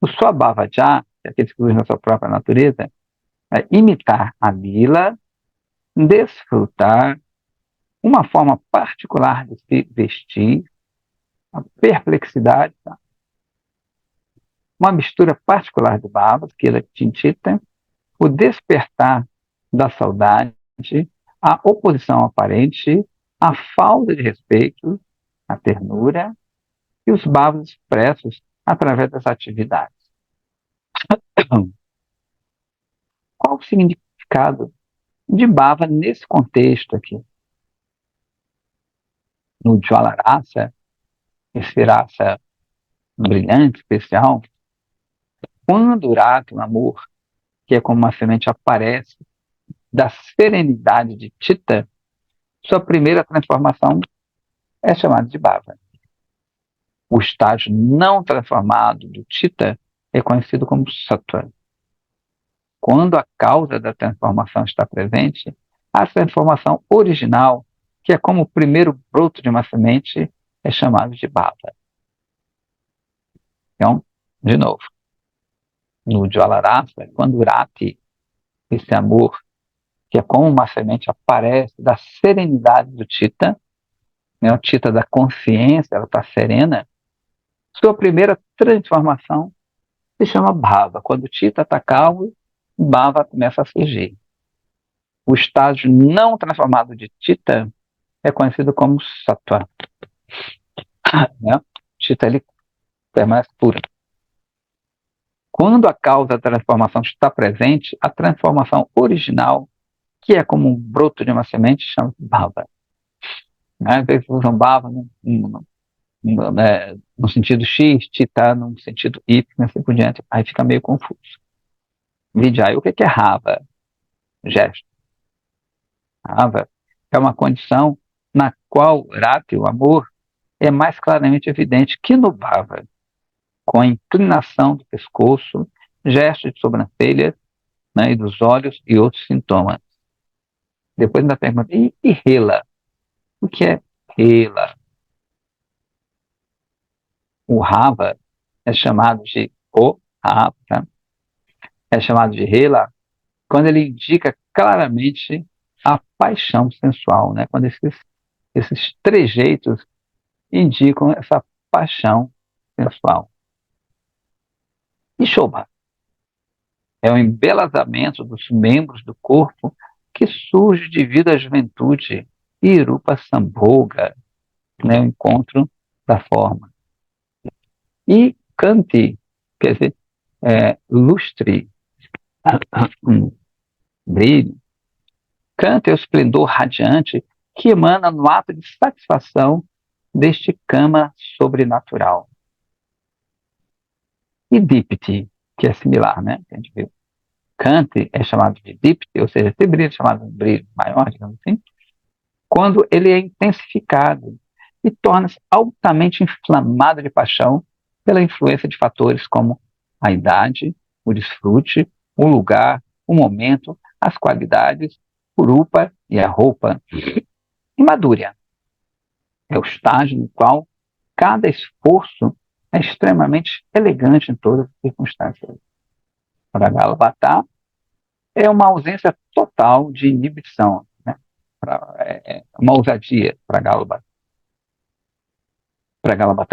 O Swabhavaja, que é aquele que surge na sua própria natureza, é imitar a lila, desfrutar uma forma particular de se vestir, a perplexidade, tá? Uma mistura particular de bhavas, que é tintita, o despertar da saudade, a oposição aparente, a falta de respeito, a ternura e os bhavas expressos através das atividades. Qual o significado de bhava nesse contexto aqui? No Jwalarasa, esse rasa brilhante, especial, quando o rato, o amor, que é como uma semente, aparece da serenidade de Chitta, sua primeira transformação é chamada de bhava. O estágio não transformado do Chitta é conhecido como Sattva. Quando a causa da transformação está presente, a transformação original, que é como o primeiro broto de uma semente, é chamado de bhava. Então, de novo, no Jwalarasa, quando o Rati, esse amor, que é como uma semente, aparece da serenidade do Chitta, né, o Chitta da consciência, ela está serena, sua primeira transformação se chama bhava. Quando o Chitta está calmo, o bhava começa a surgir. O estágio não transformado de Chitta é conhecido como Sattva. Né? Chitta ele permanece pura. Quando a causa da transformação está presente, a transformação original, que é como um broto de uma semente, chama-se bhava. Né? Às vezes usam bhava no sentido X, Chitta no sentido Y, assim por diante. Aí fica meio confuso. Vijay, o que é Rava? Gesto. Rava é uma condição na qual Rati, o amor, é mais claramente evidente que no bhava, com a inclinação do pescoço, gestos de sobrancelhas, né, e dos olhos e outros sintomas. Depois ainda pergunta, e Rela? O que é Rela? O Rava é chamado de Rava, tá? É chamado de Rela quando ele indica claramente a paixão sensual, né? Quando esses trejeitos indicam essa paixão sensual. E Shobha é o embelezamento dos membros do corpo que surge devido à juventude, e Rupa Sambhoga, né? O encontro da forma. E Kanti, quer dizer, lustre, brilho. Kanti é o esplendor radiante que emana no ato de satisfação deste kama sobrenatural. E Dipti, que é similar, né? A gente viu. Kanti é chamado de Dipti, ou seja, esse brilho é chamado de brilho maior, digamos assim, quando ele é intensificado e torna-se altamente inflamado de paixão pela influência de fatores como a idade, o desfrute, o lugar, o momento, as qualidades, Kurupa e a roupa. E Madhurya é o estágio no qual cada esforço é extremamente elegante em todas as circunstâncias. Pragalabhata é uma ausência total de inibição, né? Uma ousadia. Pragalabhata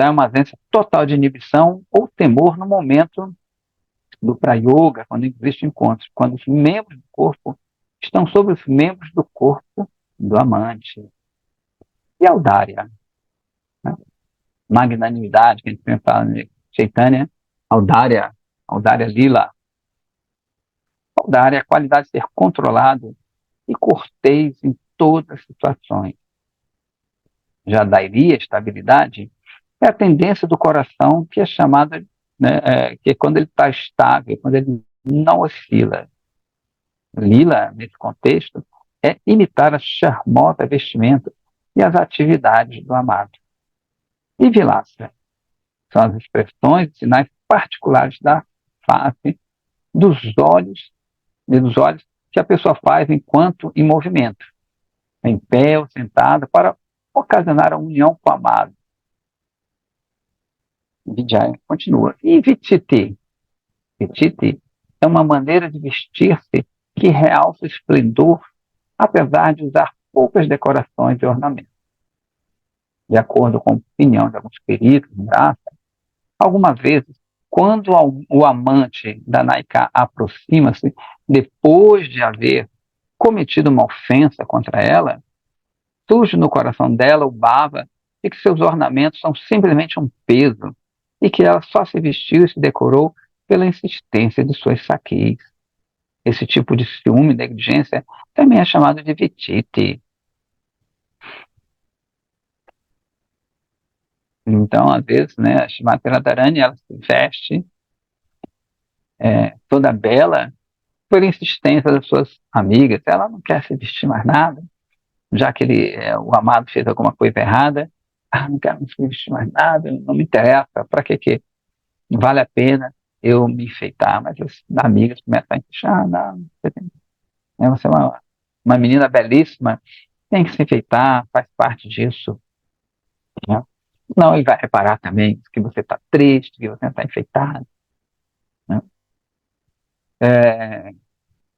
é uma ausência total de inibição ou temor no momento do prayoga, quando existe encontro, quando os membros do corpo estão sobre os membros do corpo do amante. E Audária, né? Magnanimidade, que a gente sempre fala em Chaitanya, Audária, Audária Lila. Audária é a qualidade de ser controlado e cortês em todas as situações. Já Dairia, estabilidade, é a tendência do coração que é chamada, né, que é quando ele está estável, quando ele não oscila. Lila, nesse contexto, é imitar a charmosa vestimenta e as atividades do amado. E Vilasa são as expressões e sinais particulares da face, dos olhos e dos olhos que a pessoa faz enquanto em movimento, em pé ou sentada, para ocasionar a união com o amado. Vijaya continua. E Vititi? Vititi é uma maneira de vestir-se que realça o esplendor, apesar de usar poucas decorações e ornamentos. De acordo com a opinião de alguns peritos em raça, algumas vezes, quando o amante da Naika aproxima-se, depois de haver cometido uma ofensa contra ela, surge no coração dela o bhava de que seus ornamentos são simplesmente um peso e que ela só se vestiu e se decorou pela insistência de suas saquis. Esse tipo de ciúme e negligência também é chamado de vitite. Então, às vezes, né, a Shrimati Radharani, ela se veste toda bela por insistência das suas amigas. Ela não quer se vestir mais nada, já que o amado fez alguma coisa errada. Não quero me vestir mais nada, não me interessa, para que vale a pena eu me enfeitar? Mas as amigas começam a enxergar, não, você é uma menina belíssima, tem que se enfeitar, faz parte disso. Né? Não, ele vai reparar também que você está triste, que você está enfeitado. Né?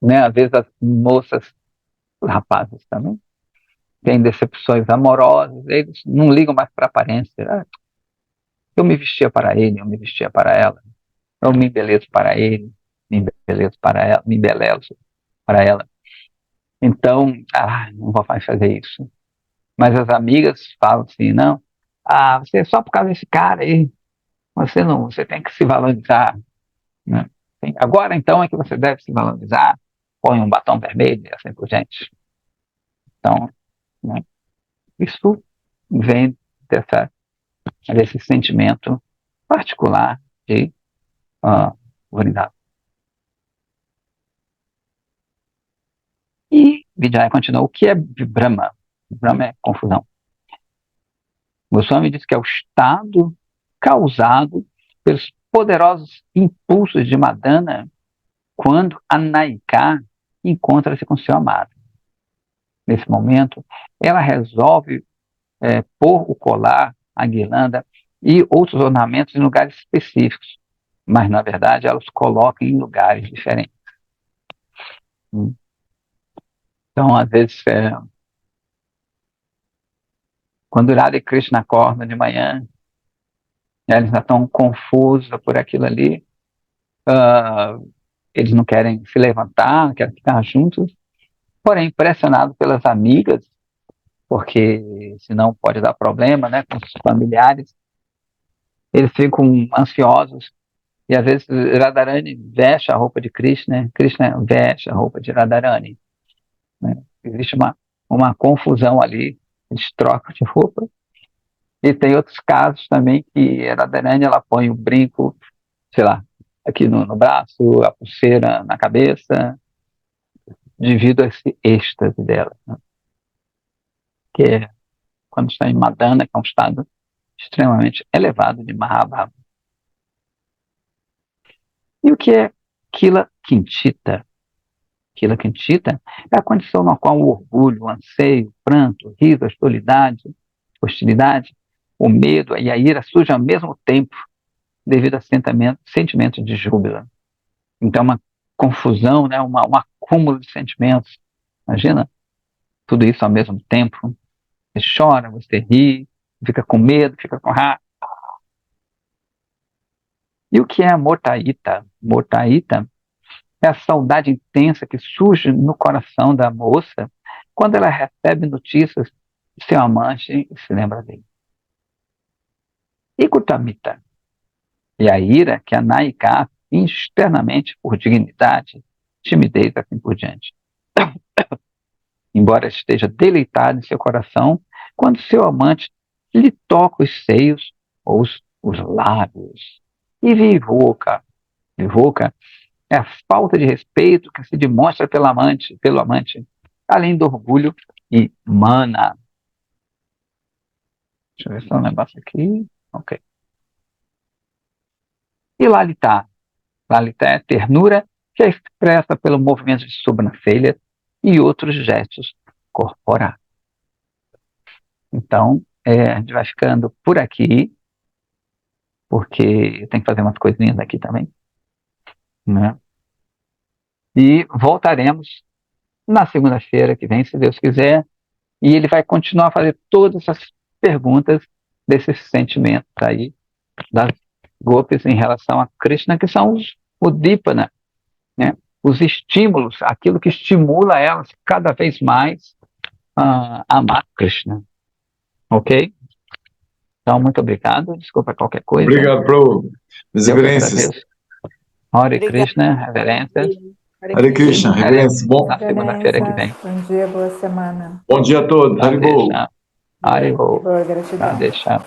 Né, às vezes as moças, os rapazes também, têm decepções amorosas, eles não ligam mais para a aparência. Eu me vestia para ele, eu me vestia para ela, eu me embelezo para ele, me embelezo para ela, me embelezo para ela. Então, não vou mais fazer isso. Mas as amigas falam assim, não, você é só por causa desse cara aí, você tem que se valorizar. Né? Agora então é que você deve se valorizar, põe um batom vermelho e assim por diante. Então, né, isso vem desse sentimento particular de unidade. E Vijaya continua, o que é Brahma? Brahma é confusão. Goswami diz que é o estado causado pelos poderosos impulsos de Madana quando a Naika encontra-se com seu amado. Nesse momento, ela resolve pôr o colar, a guirlanda e outros ornamentos em lugares específicos, mas na verdade ela os coloca em lugares diferentes. Então, às vezes, quando Radha e Krishna acordam de manhã, eles ainda estão confusos por aquilo ali, eles não querem se levantar, não querem ficar juntos, porém, pressionados pelas amigas, porque senão pode dar problema, né, com os familiares, eles ficam ansiosos, e às vezes Radharani veste a roupa de Krishna, Krishna veste a roupa de Radharani. Né? Existe uma confusão ali, eles trocam de roupa. E tem outros casos também que a Radharani, ela põe o brinco, sei lá, aqui no braço, a pulseira na cabeça, devido a esse êxtase dela, né? Que é quando está em Madana, que é um estado extremamente elevado de Mahabharata. E o que é Kila Quintita. Kila Quintita é a condição na qual o orgulho, o anseio, o pranto, o riso, a hostilidade, o medo e a ira surgem ao mesmo tempo devido a sentimento de júbilo. Então, uma confusão, né? um acúmulo de sentimentos. Imagina tudo isso ao mesmo tempo. Você chora, você ri, fica com medo, fica com raiva. E o que é a mortaíta? Mortaíta é a saudade intensa que surge no coração da moça quando ela recebe notícias de seu amante e se lembra dele. E Kutamita é a ira que a Naika externamente por dignidade, timidez, assim por diante. Embora esteja deleitado em seu coração quando seu amante lhe toca os seios ou os lábios. E vivoca é a falta de respeito que se demonstra pelo amante, além do orgulho e mana. Deixa eu ver só um negócio aqui. Ok. E Lalita? Lalita é a ternura que é expressa pelo movimento de sobrancelha e outros gestos corporais. Então, a gente vai ficando por aqui, porque eu tenho que fazer umas coisinhas aqui também, né? E voltaremos na segunda-feira que vem, se Deus quiser, e ele vai continuar a fazer todas essas perguntas desses sentimentos aí das gopis em relação a Krishna, que são os Udipana, né? Os estímulos, aquilo que estimula elas cada vez mais a amar Krishna. Ok? Então, muito obrigado. Desculpa qualquer coisa.
Obrigado, Prabhu. Minhas reverências.
Hare Krishna, reverências.
Hare Krishna, reverências. Bom.
Na segunda-feira que vem.
Bom dia, boa semana.
Bom dia a todos. Hare Bol.
Hare Bol.
Boa gratidão.
Radhe Shyam.